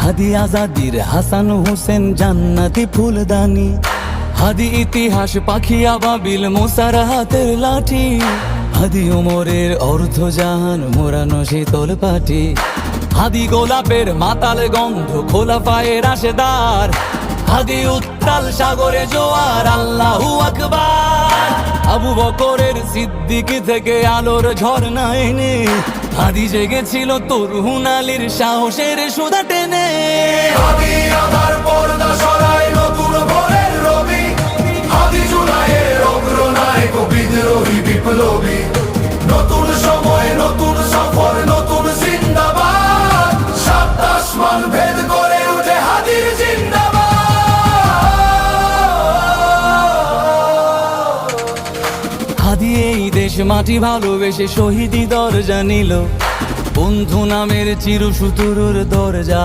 হাদি আজাদির হাসান হোসেন জান্নাতি ফুলদানি, হাদি ইতিহাস পাখি আবাবিল মোসার হাতের লাঠি, হাদি ওমরের অর্ধ জাহান মোরানো শীতল পাটি, হাদি গোলাপের মাতাল গন্ধ খোলা পায়ের রাশেদার, হাদি উত্তাল সাগরে জোয়ার আল্লাহু আকবার। আবু বকরের সিদ্দিক থেকে আলোর ঝর্ণা এনে হাদি জেগেছিল তরুণ আলীর সাহসের সুধা টেনে। হাদি আধার পর্দা সরায় নতুন ভোরের রবি, হাদি জুলাইয়ের অগ্রনায়ক বিদ্রোহী বিপ্লবী, নতুন সময় নতুন সফর নতুন জিন্দাবাদ, সাত আসমান ভেদ করে উঠে হাদির জিন্দাবাদ। হাদি এই দেশ মাটি ভালোবেসে শহীদি দরজা নিল, বন্ধু নামের চিরসুতুরুর দরজা।